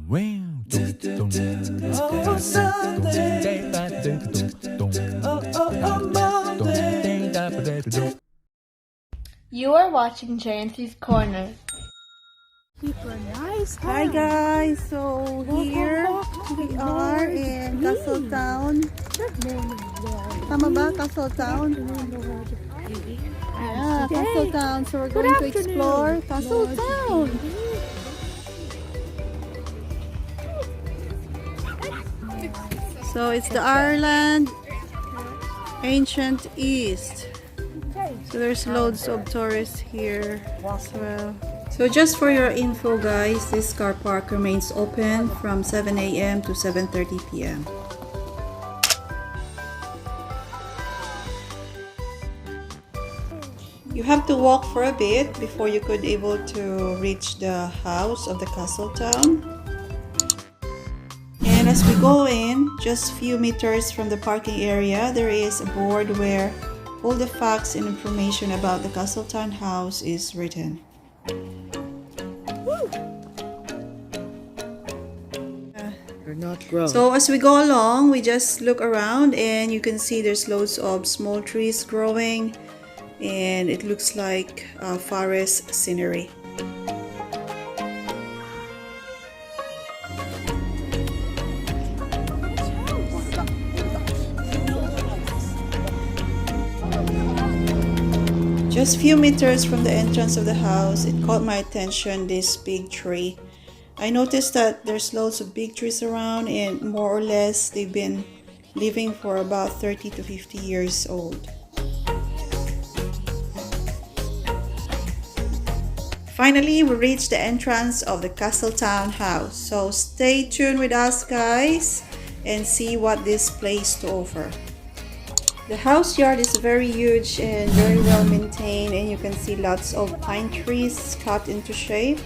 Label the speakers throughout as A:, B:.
A: You are watching JnC's Corner.
B: Super nice.
C: Hi guys, so here we are in Castletown. Tama ba? Castletown? Yeah, Castletown. So we're going to explore Castletown. So it's the Ireland Ancient East. So there's loads of tourists here as well. So just for your info guys, this car park remains open from 7 a.m. to 7:30 p.m. You have to walk for a bit before you could able to reach the house of the Castletown. And as we go in, just few meters from the parking area, there is a board where all the facts and information about the Castletown house is written.
B: They're not grown.
C: So as we go along, we just look around and you can see there's loads of small trees growing and it looks like forest scenery. Just few meters from the entrance of the house, it caught my attention, this big tree. I noticed that there's loads of big trees around and more or less they've been living for about 30 to 50 years old. Finally, we reached the entrance of the Castletown house. So stay tuned with us guys and see what this place to offer. The house yard is very huge and very well maintained, and you can see lots of pine trees cut into shape,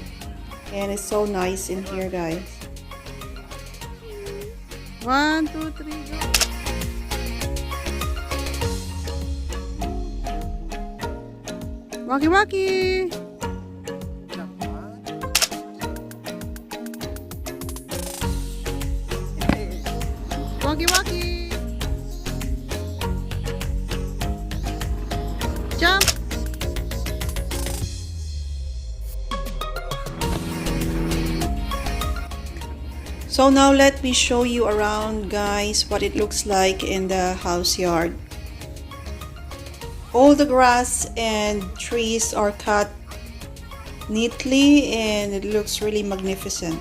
C: and it's so nice in here guys. 1, 2, 3, go! Waki waki! Waki waki! Jump! So now let me show you around guys what it looks like in the house yard. All the grass and trees are cut neatly and it looks really magnificent.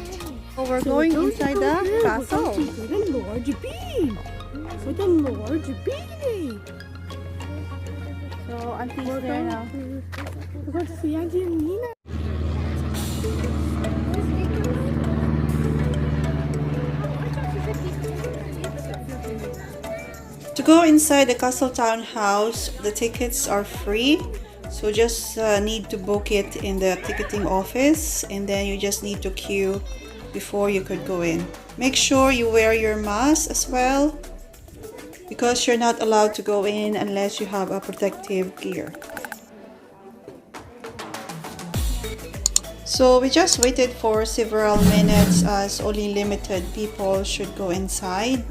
C: So we're going inside the castle.
B: What a large bee! What a large bee!
C: So Auntie's there now.
B: Look at the Auntie and Nina.
C: To go inside the Castletown house, the tickets are free. So just need to book it in the ticketing office and then you just need to queue before you could go in. Make sure you wear your mask as well because you're not allowed to go in unless you have a protective gear. So we just waited for several minutes as only limited people should go inside.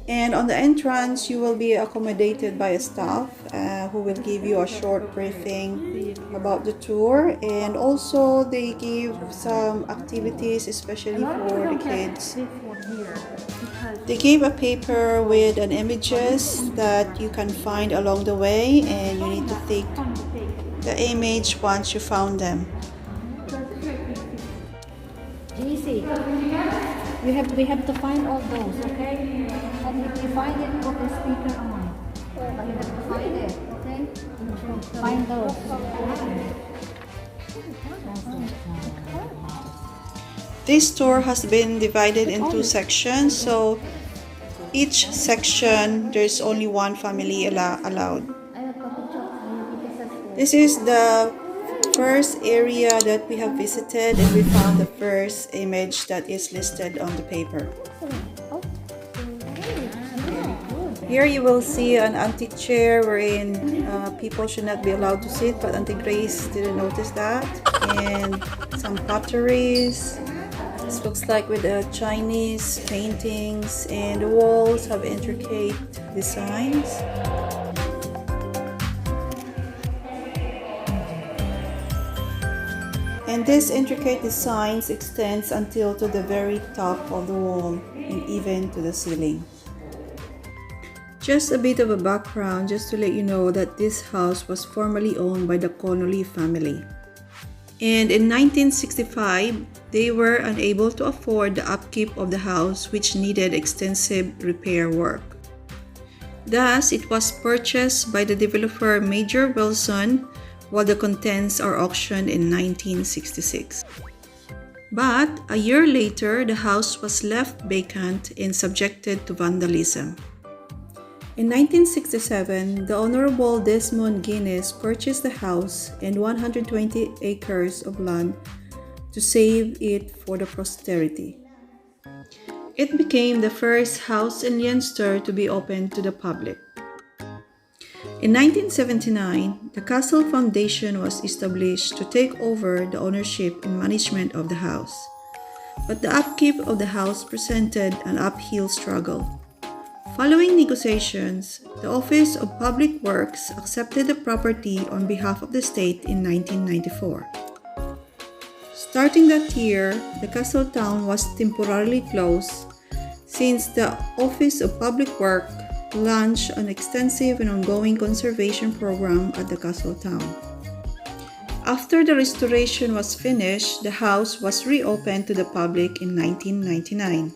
C: And on the entrance, you will be accommodated by a staff who will give you a short briefing about the tour. And also they give some activities, especially for the kids. They gave a paper with an images that you can find along the way and you need to take the image once you found them.
D: JnC, we have to find all those, okay? And if you find it, put the speaker on. But you have to find it, okay? Find those.
C: This tour has been divided into sections, so each section there's only one family allowed. This is the first area that we have visited and we found the first image that is listed on the paper. Here you will see an antique chair wherein people should not be allowed to sit, but Auntie Grace didn't notice that. And some potteries. This looks like with Chinese paintings, and the walls have intricate designs. And this intricate designs extends until to the very top of the wall and even to the ceiling. Just a bit of a background just to let you know that this house was formerly owned by the Connolly family. And in 1965, they were unable to afford the upkeep of the house, which needed extensive repair work. Thus, it was purchased by the developer Major Wilson, while the contents are auctioned in 1966. But a year later, the house was left vacant and subjected to vandalism. In 1967, the Honorable Desmond Guinness purchased the house and 120 acres of land to save it for the posterity. It became the first house in Leinster to be opened to the public. In 1979, the Castle Foundation was established to take over the ownership and management of the house. But the upkeep of the house presented an uphill struggle. Following negotiations, the Office of Public Works accepted the property on behalf of the state in 1994. Starting that year, the castle town was temporarily closed since the Office of Public Works launched an extensive and ongoing conservation program at the castle town. After the restoration was finished, the house was reopened to the public in 1999.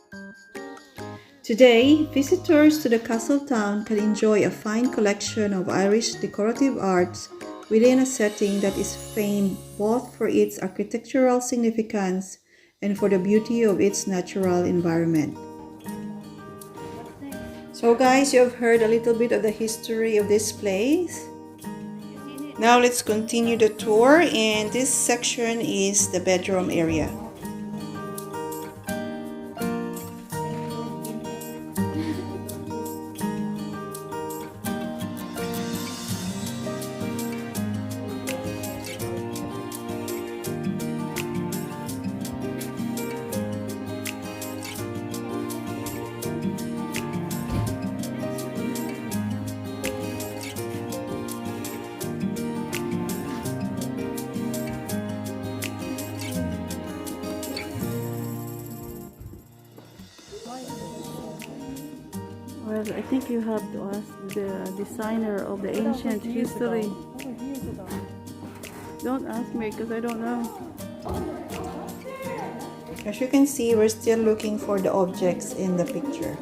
C: Today, visitors to the castle town can enjoy a fine collection of Irish decorative arts within a setting that is famed both for its architectural significance and for the beauty of its natural environment. So guys, you have heard a little bit of the history of this place. Now let's continue the tour, and this section is the bedroom area.
B: Well, I think you have to ask the designer of the ancient history. Don't ask me because I don't know.
C: As you can see, we're still looking for the objects in the picture.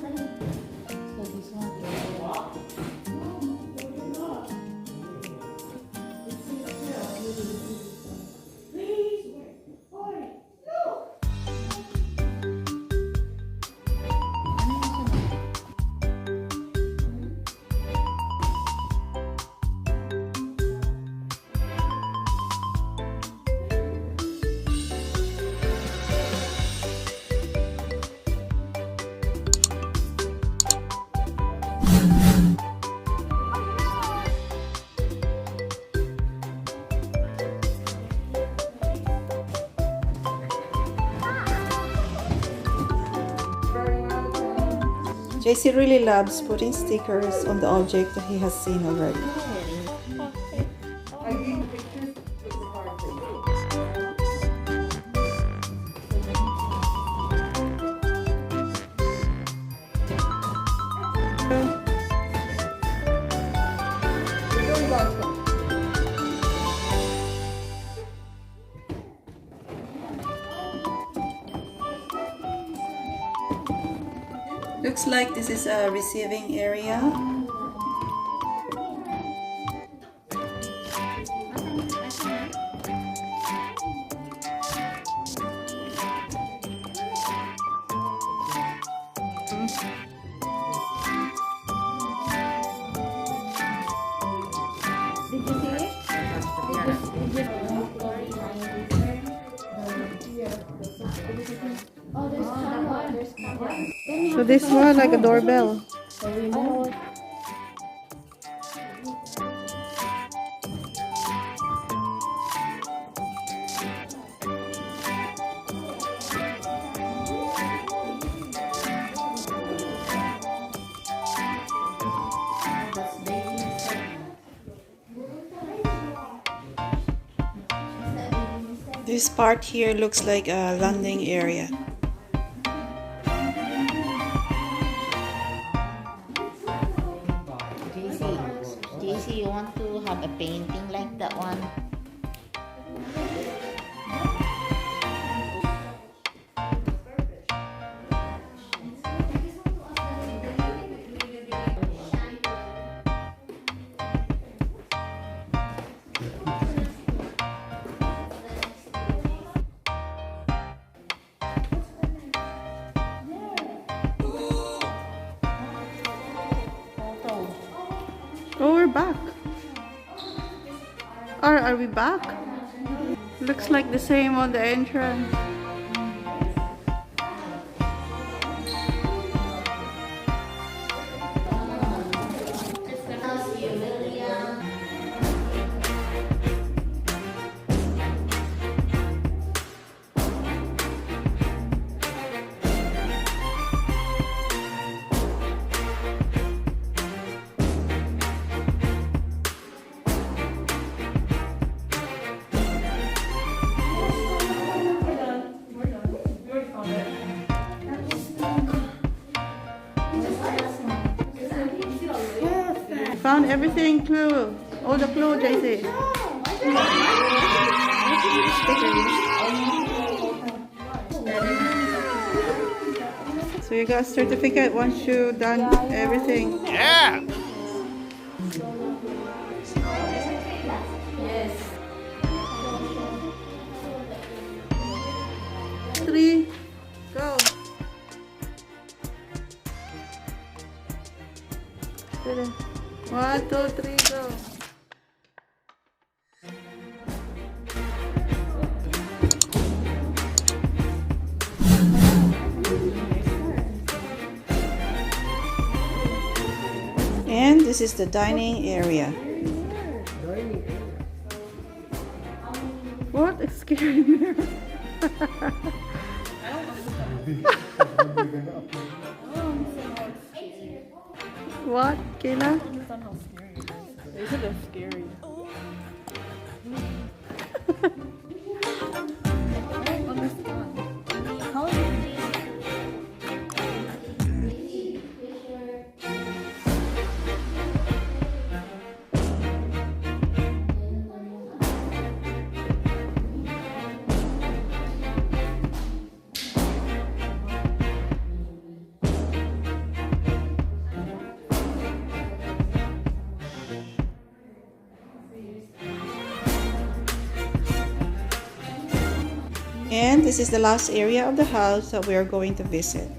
C: JC really loves putting stickers on the object that he has seen already. Looks like this is a receiving area.
D: Did you see it?
C: So this one like a doorbell.
D: Oh,
C: This part here looks like a landing area.
E: JC, you want to have a painting like that one?
B: Oh, we're back. Are we back? Looks like the same on the entrance. Found everything, clue. All the clue, JC. So you got a certificate once you done everything.
F: Yeah!
B: Three, go. One, two, three, go.
C: And this is the dining area.
B: What? It's scary mirror. What, Kayla?
G: Isn't it scary?
C: And this is the last area of the house that we are going to visit.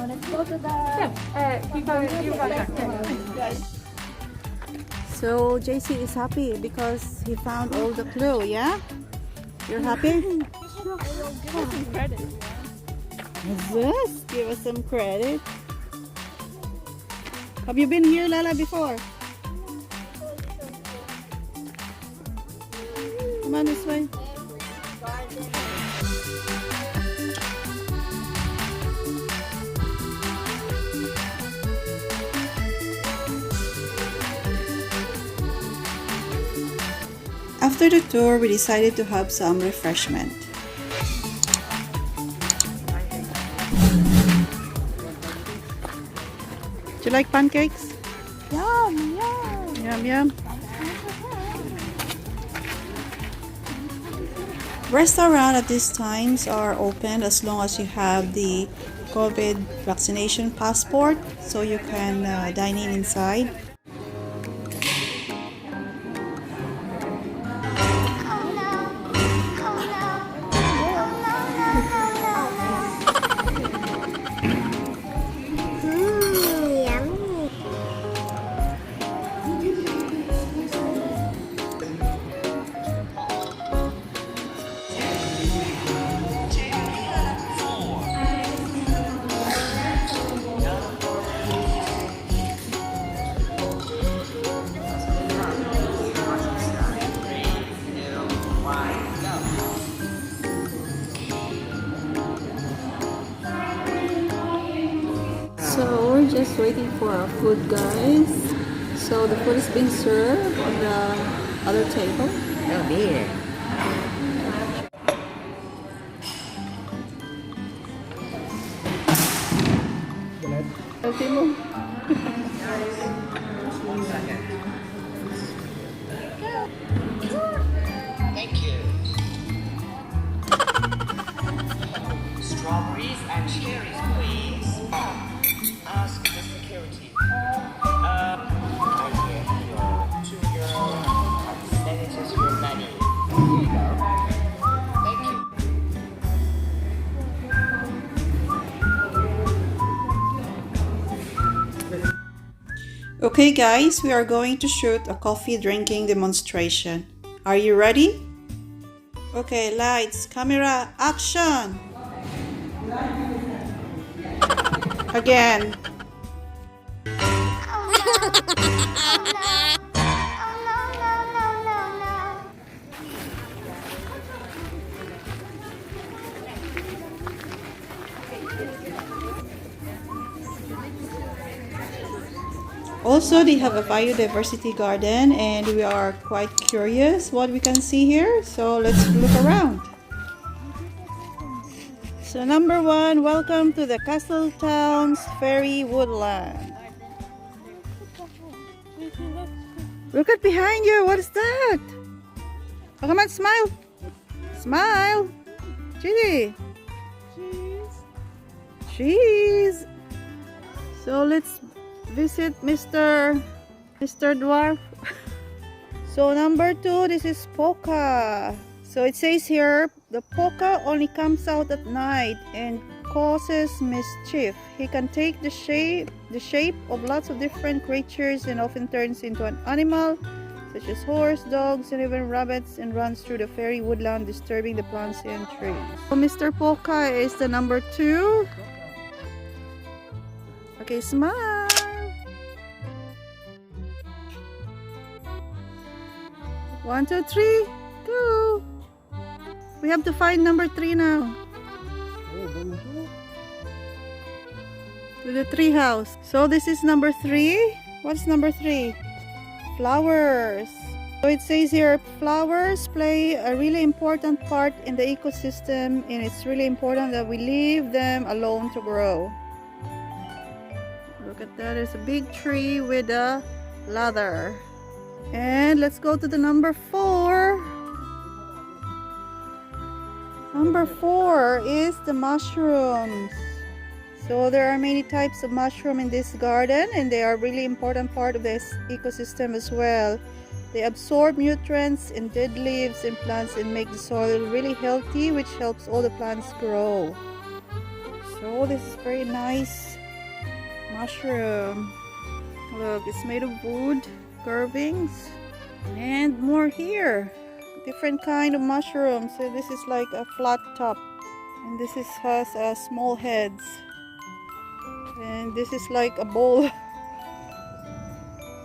D: Let's go to the...
B: So JC is happy because he found all the clue, yeah? You're happy? Yes, give us some credit. Have you been here, Lala, before? Come on this way.
C: After the tour, we decided to have some refreshment.
B: Do you like pancakes?
D: Yum, yum.
B: Yum, yum.
C: Restaurants at these times are open as long as you have the COVID vaccination passport, so you can dine in inside.
B: Just waiting for our food, guys. So the food is being served on the other table.
E: Oh dear.
F: Thank you. Strawberries and cherries, please. Ask the security. I give you €2 and send it as your money. Here you go. Thank you.
C: Okay guys, we are going to shoot a coffee drinking demonstration. Are you ready? Okay, lights, camera, action! Again. Also, they have a biodiversity garden and we are quite curious what we can see here. So let's look around. So number 1, welcome to the Castletown's Fairy Woodland. Look at behind you. What is that? Oh, come on, smile. Smile. Cheese. Cheese. So let's visit Mr. Dwarf. So number 2, this is Poca. So it says here, the Poca only comes out at night and causes mischief. He can take the shape of lots of different creatures and often turns into an animal such as horse, dogs, and even rabbits, and runs through the fairy woodland disturbing the plants and trees. So Mr. Poca is the number 2. Okay, smile. One, two, three, go. We have to find number 3 now. To the tree house. So this is number 3. What's number 3? Flowers. So it says here, flowers play a really important part in the ecosystem, and it's really important that we leave them alone to grow. Look at that. There's a big tree with a ladder. And let's go to the number 4. Number 4 is the mushrooms. So there are many types of mushroom in this garden, and they are really important part of this ecosystem as well. They absorb nutrients in dead leaves and plants and make the soil really healthy, which helps all the plants grow. So this is very nice mushroom. Look, it's made of wood carvings and more here. Different kind of mushrooms. So this is like a flat top, and this has small heads, and this is like a bowl.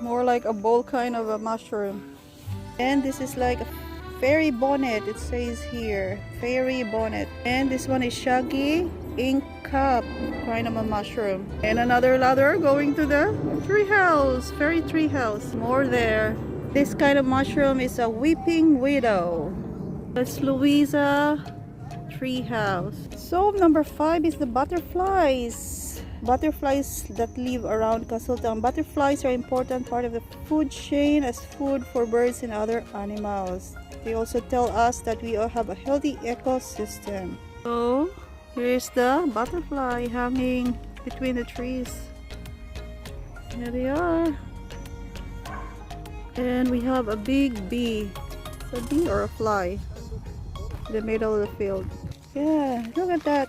C: More like a bowl kind of a mushroom. And this is like a fairy bonnet. It says here fairy bonnet. And this one is shaggy ink cup kind of a mushroom. And another ladder going to the tree house, fairy tree house. More there. This kind of mushroom is a weeping widow. That's Louisa tree house. So number 5 is the butterflies. Butterflies that live around Castletown. Butterflies are an important part of the food chain as food for birds and other animals. They also tell us that we all have a healthy ecosystem. So here's the butterfly hanging between the trees. Here they are. And we have a big bee. It's a bee or a fly in the middle of the field. Yeah, look at that.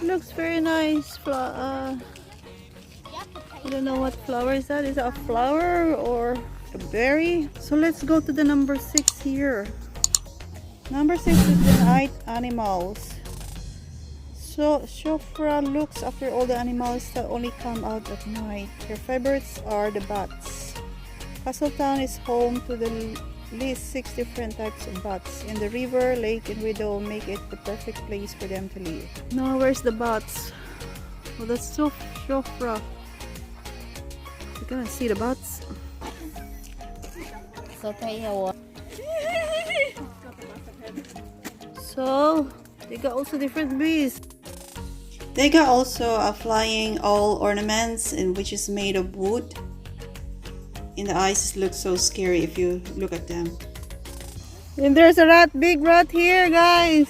C: Looks very nice. I don't know what flower is that. Is it a flower or a berry? So let's go to the number 6 here. Number 6 is the night animals. So Shofra looks after all the animals that only come out at night. Her favorites are the bats. Castletown is home to the least 6 different types of bats, and the river, lake, and meadow make it the perfect place for them to live. Now where's the bats?
B: Oh, that's so rough. You're gonna see the butts.
E: So tayo.
B: So they got also different bees.
C: They got also a flying owl ornaments in which is made of wood. And the eyes look so scary if you look at them.
B: And there's a rat, big rat here, guys.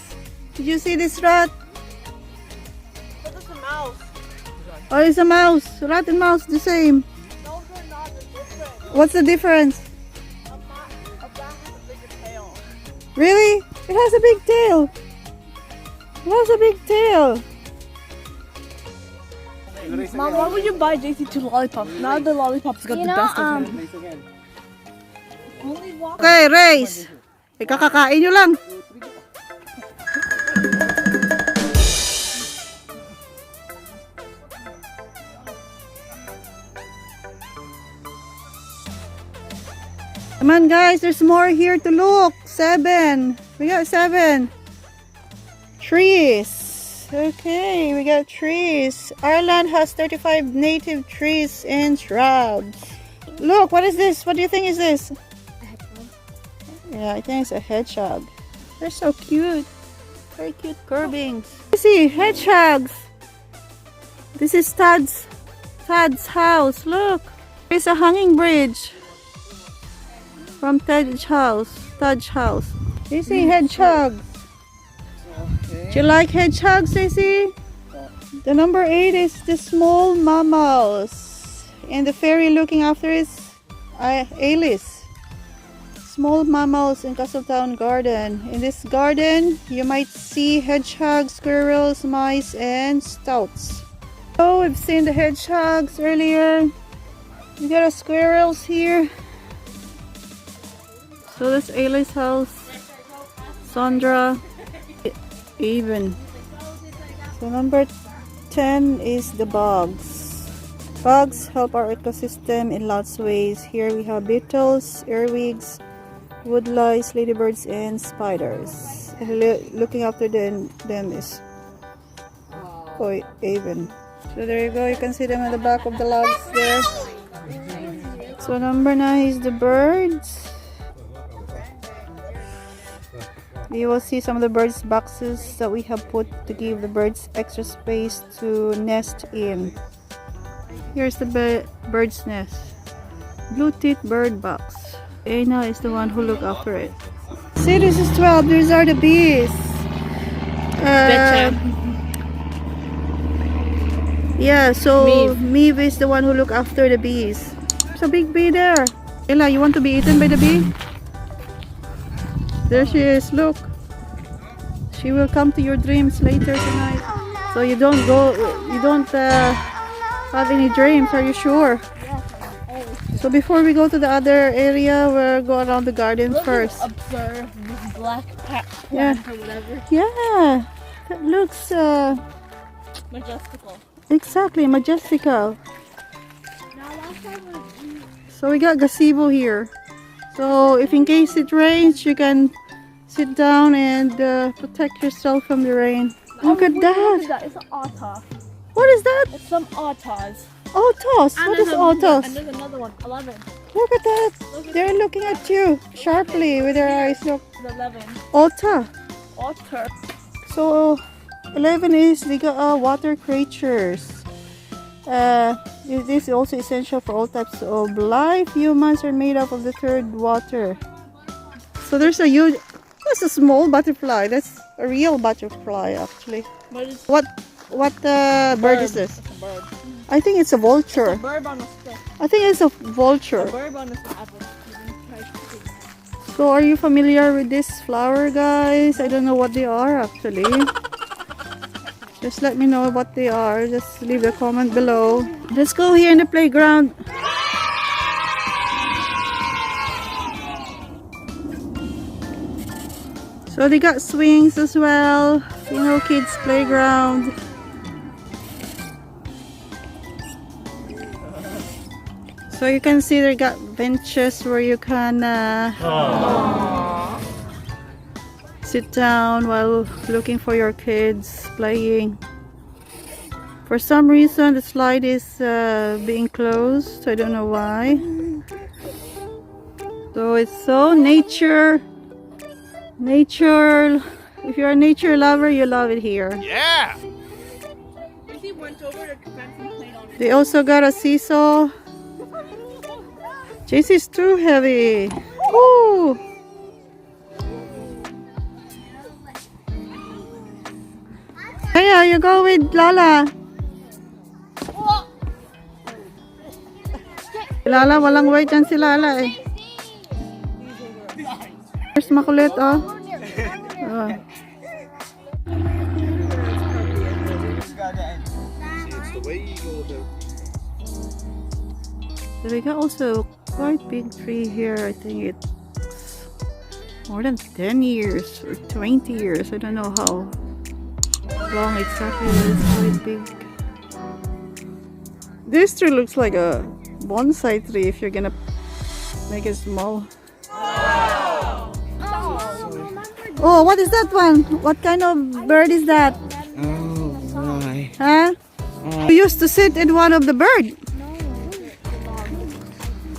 B: Did you see this rat?
G: But it's a mouse.
B: Oh, it's a mouse. Rat and mouse the same.
G: No, they're not. They're different.
B: What's the difference?
G: A bat has a bigger tail.
B: Really? It has a big tail. It has a big tail.
G: Mom, why would you buy JC 2 lollipops? Now the lollipops got the best of him. Only walk.
B: Okay, race. Kakakain nyo lang. Come on guys, there's more here to look. 7. We got 7. Trees. Okay, we got trees. Ireland has 35 native trees and shrubs. Look, what is this? What do you think is this? Yeah, I think it's a hedgehog. They're so cute. Very cute curvings. You see, hedgehogs. This is Tad's house. Look, there's a hanging bridge from Tad's house. You see hedgehogs. Do you like hedgehogs, Stacy? The number 8 is the small mammals, and the fairy looking after is Alice. Small mammals in Castletown Garden. In this garden, you might see hedgehogs, squirrels, mice, and stoats. Oh, we've seen the hedgehogs earlier. We got a squirrels here. So that's Alice's house. Sandra. Even. So number 10 is the bugs. Bugs help our ecosystem in lots of ways. Here we have beetles, earwigs, woodlice, ladybirds, and spiders. And looking after them is Avon. So there you go. You can see them at the back of the logs there. So number 9 is the birds. You will see some of the birds' boxes that we have put to give the birds extra space to nest in. Here's the bird's nest. Blue-teeth bird box. Anna is the one who look after it. See, this is 12. These are the bees. Yeah, so Meave is the one who look after the bees. There's a big bee there. Ella, you want to be eaten by the bee? There she is, look. She will come to your dreams later tonight. So you don't have any dreams, are you sure? So before we go to the other area, we'll go around the garden first.
G: Observe this black plant or whatever.
B: Yeah, that looks
G: Majestical.
B: exactly majestical. So we got gazebo here. So if in case it rains, you can sit down and protect yourself from the rain. Look at that.
G: It's an otter.
B: What is that?
G: It's some otters.
B: Autos. What is autos?
G: And there's another one. 11.
B: Look at that. They're looking at you sharply with their eyes. Look.
G: 11.
B: Otter.
G: Otter.
B: So 11 is they got water creatures. This is also essential for all types of life. Humans are made up of the third water. So there's a huge, that's a small butterfly. That's a real butterfly actually. What bird is this?
G: It's a bird.
B: I think it's a vulture.
G: A bird on a stick.
B: I think it's a vulture.
G: A bird on a apple.
B: So are you familiar with this flower, guys? I don't know what they are actually. Just let me know what they are. Just leave a comment below. Let's go here in the playground. So they got swings as well. You know, kids' playground. So you can see they got benches where you can sit down while looking for your kids playing. For some reason, the slide is being closed. I don't know why. So it's so nature. If you're a nature lover, you love it here.
F: Yeah!
G: JC went over to fence and played on it.
B: They also got a seesaw. JC's too heavy. Woo! Kaya, you go with Lala. Lala, walang weight yan si Lala eh. Here's makulit oh. Oh. So we got also quite big tree here. I think it's more than 10 years or 20 years. I don't know how long exactly, but it's quite big. This tree looks like a bonsai tree if you're gonna make it small. Oh, what is that one? What kind of bird is that?
F: Oh my.
B: Huh? You used to sit in one of the bird.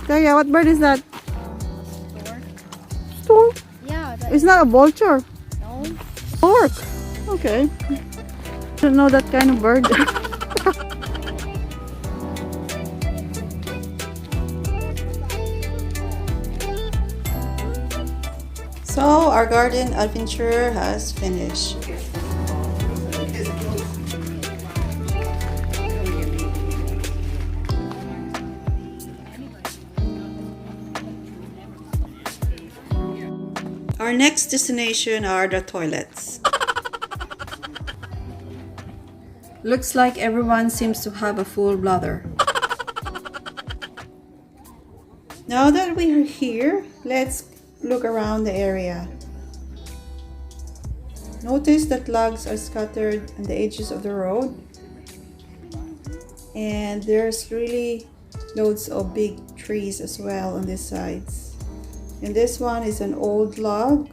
B: Kaya, what bird is that? Stork.
D: Yeah,
B: It's not a vulture.
D: no.
B: Stork. Okay. Don't know that kind of bird.
C: So our garden adventure has finished. Our next destination are the toilets. Looks like everyone seems to have a full bladder. Now that we are here, let's look around the area. Notice that logs are scattered on the edges of the road, and there's really loads of big trees as well on these sides. And this one is an old log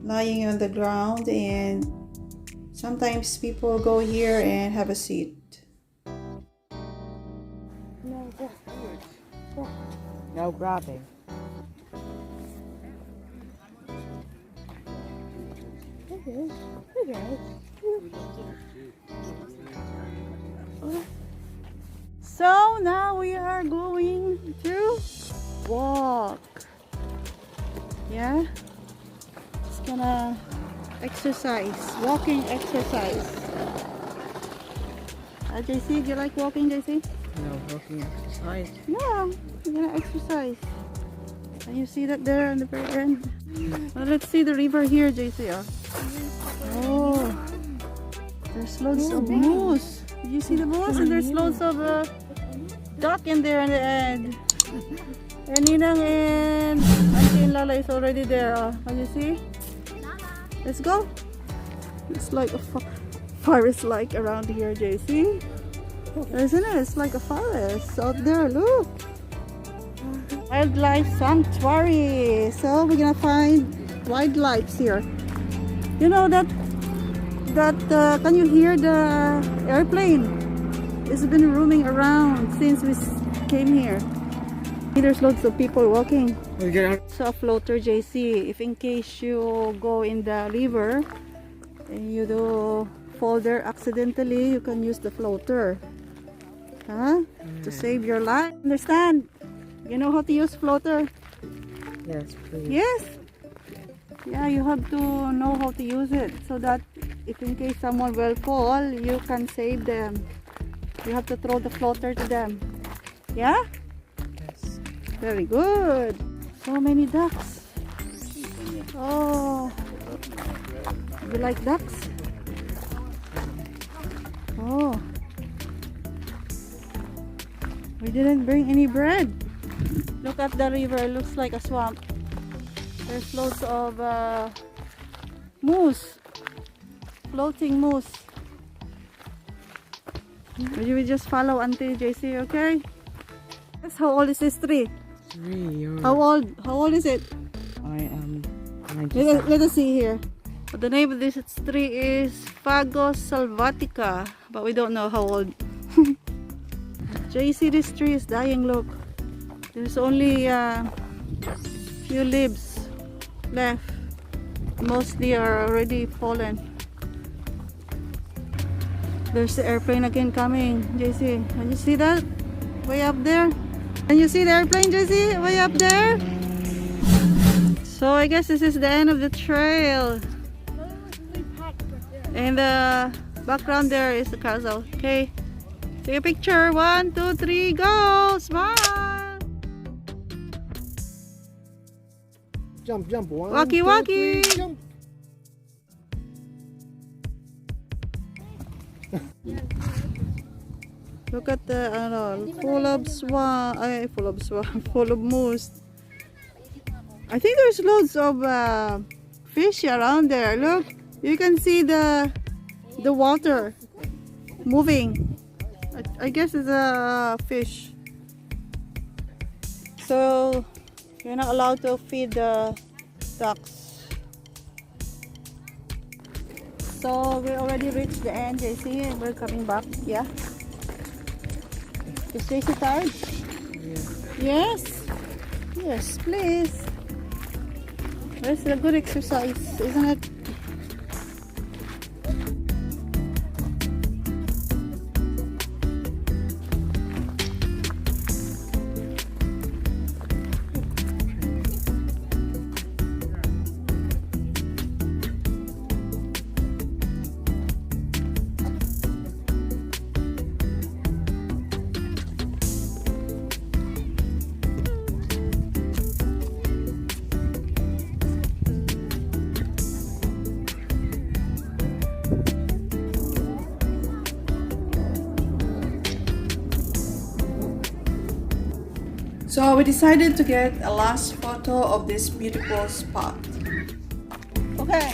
C: lying on the ground, and sometimes people go here and have a seat.
F: No grabbing.
B: So now we are going to walk. Yeah, just gonna exercise, walking exercise. JC, do you like walking, JC?
F: No walking exercise.
B: No, you're gonna exercise. And you see that there on the very end? Well, let's see the river here, JC. Oh, there's loads of moose. Did you see the moose? And there's loads of duck in there on the end. And Ninang and Auntie and Lala is already there. Can you see? Let's go. It's like a forest like around here, JC. Isn't it? It's like a forest out there. Look. Wildlife sanctuary. So we're gonna find wildlife here. You know that can you hear the airplane? It's been roaming around since we came here. There's lots of people walking. So a floater, JC. If in case you go in the river and you do fall there accidentally, you can use the floater. Huh? To save your life. Understand? You know how to use floater?
F: Yes, please.
B: Yes. Yeah, you have to know how to use it so that if in case someone will fall, you can save them. You have to throw the floater to them. Yeah?
F: Yes.
B: Very good. So many ducks. Oh. You like ducks? Oh. We didn't bring any bread. Look at the river. It looks like a swamp. There's loads of moose. Floating moose. Maybe we just follow Auntie JC, okay? Yes, how old is this tree?
F: 3 years.
B: How old? How old is it?
F: I am 97.
B: Let us see here. But the name of this tree is Fagus salvatica, but we don't know how old. JC, this tree is dying, look. There's only few leaves left. Mostly are already fallen. There's the airplane again coming, JC. Can you see that? Way up there? Can you see the airplane, JC? Way up there? So I guess this is the end of the trail. And the background there is the castle. Okay. Take a picture. 1, 2, 3, go! Smile!
H: Jump, jump. 1,
B: Walkie,
H: 2,
B: walkie.
H: 3, jump.
B: Look at the full of swan. Full of moose. I think there's loads of fish around there. Look, you can see the water moving. I guess it's a fish. So you're not allowed to feed the ducks. So we already reached the end, JC, and we're coming back. Yeah. Is JC tired? Yes. Yes, please. That's a good exercise, isn't it?
C: So we decided to get a last photo of this beautiful spot.
B: Okay.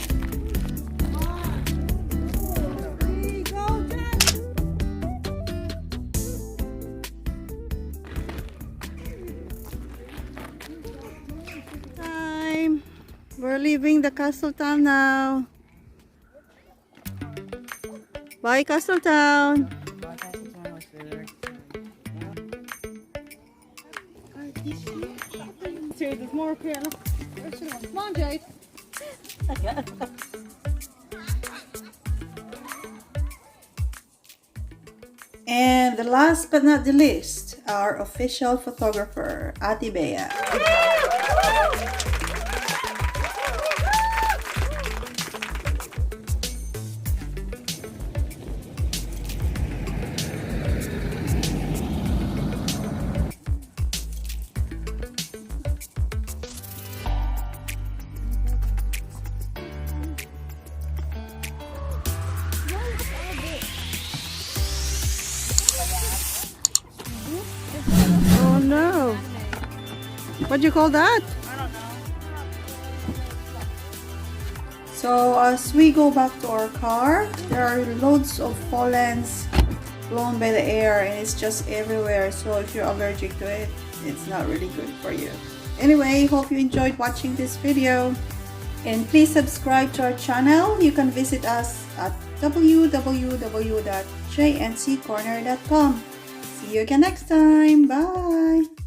B: Time. We're leaving the castle town now. Bye, castle town. There's more up here. Come on, Jade.
C: And the last but not the least, our official photographer, Ate Bea.
B: Oh no. What do you call that?
C: So as we go back to our car, there are loads of pollens blown by the air and it's just everywhere. So if you're allergic to it, it's not really good for you. Anyway, hope you enjoyed watching this video. And please subscribe to our channel. You can visit us at www.jnccorner.com. See you again next time. Bye!